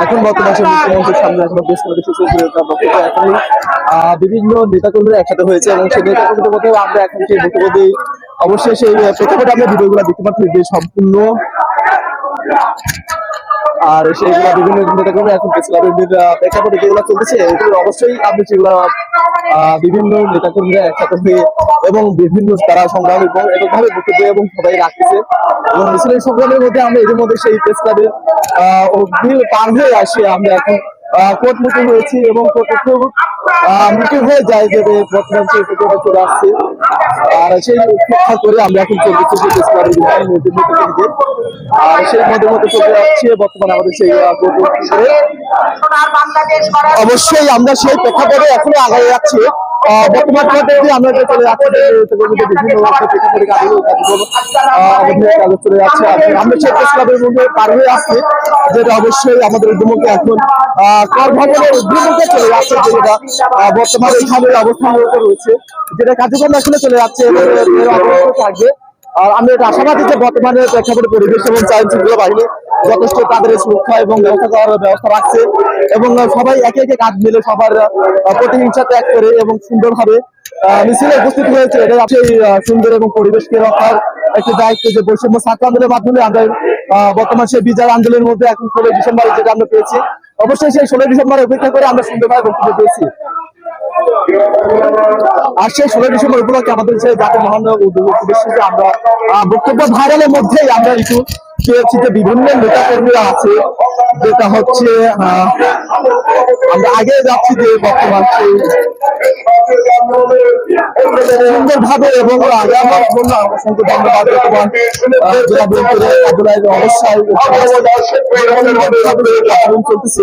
এখন বর্তমানে মুখ্যমন্ত্রীর সামনে এখন বেশ এখন বিভিন্ন নেতাকর্মীরা একসাথে হয়েছে এবং সেই নেতাকর্মীদের মধ্যে আমরা এখন সেই বক্তব্য দিই। অবশ্যই সেই প্রেক্ষাপটে আমরা ভিডিওগুলো দেখতে পাচ্ছি যে সম্পূর্ণ আর সেইগুলো বিভিন্ন নেতাকর্মী এখন প্রেক্ষাপটে যেগুলো চলতেছে এগুলো অবশ্যই আপনি সেগুলো বিভিন্ন নেতাকর্মীরা একসাথে হয়ে এবং বিভিন্ন তারা সংগ্রাম এবং এককভাবে বক্তব্য এবং সবাই রাখতেছে এবং মিছিলের সংগ্রামের মধ্যে আমরা এর মধ্যে সেই প্রেস ক্লাবের পার হয়ে আসে আমরা এখন কোর্টমুখী হয়েছি এবং মুখে হয়ে যায় যে বর্তমান সেই প্রক্রিয়া চলে আসছে আর সেই উৎসাহ করে আমরা এখন চলতেছি প্রেস ক্লাবের আর সেই মধ্যে চলে যাচ্ছে বর্তমানে আমাদের সেই অবশ্যই আমরা সেই প্রেক্ষাপটে এখনো আগায় যাচ্ছি বর্তমান আমরা চলে যাচ্ছি বিভিন্ন কাগজ চলে যাচ্ছে আমরা সেই প্রেস ক্লাবের মধ্যে পার হয়ে আসছি যেটা অবশ্যই আমাদের উদ্যমকে এখন কর ভবনের উদ্যমকে চলে যাচ্ছে যেটা বর্তমানে এখানে অবস্থান রয়েছে যেটা কার্যক্রম আসলে চলে যাচ্ছে থাকবে আর আমি এটা আশাবাদী যে বর্তমানে প্রেক্ষাপটে পরিবেশ এবং আইন শৃঙ্খলা বাহিনী যথেষ্ট তাদের সুরক্ষা এবং ব্যবস্থা করার ব্যবস্থা রাখছে এবং সবাই একে একে কাজ মিলে সবার প্রতিহিংসা ত্যাগ করে এবং সুন্দরভাবে মিছিলে উপস্থিত হয়েছে এটা সেই সুন্দর এবং পরিবেশকে রক্ষার একটি দায়িত্ব যে বৈষম্য ছাত্র আন্দোলনের মাধ্যমে আমরা বর্তমান সেই বিজয় আন্দোলনের মধ্যে এখন 16 ডিসেম্বর যেটা আমরা পেয়েছি অবশ্যই সেই 16 ডিসেম্বর অপেক্ষা করে আমরা সুন্দরভাবে বক্তব্য পেয়েছি আর সেই 16 ডিসেম্বর উপলক্ষে আমাদের যে জাতীয় মহান উদ্দেশ্যে আমরা বক্তব্য ভাইরালের মধ্যেই আমরা একটু পেয়েছি যে বিভিন্ন নেতা কর্মীরা আছে যেটা হচ্ছে আমরা আগে যাচ্ছি যে বর্তমান সেই সুন্দরভাবে এবং আগে আমরা বললাম অসংখ্য ধন্যবাদ বর্তমান জেলা বিএনপির কার্যালয়ের অবশ্যই চলতেছে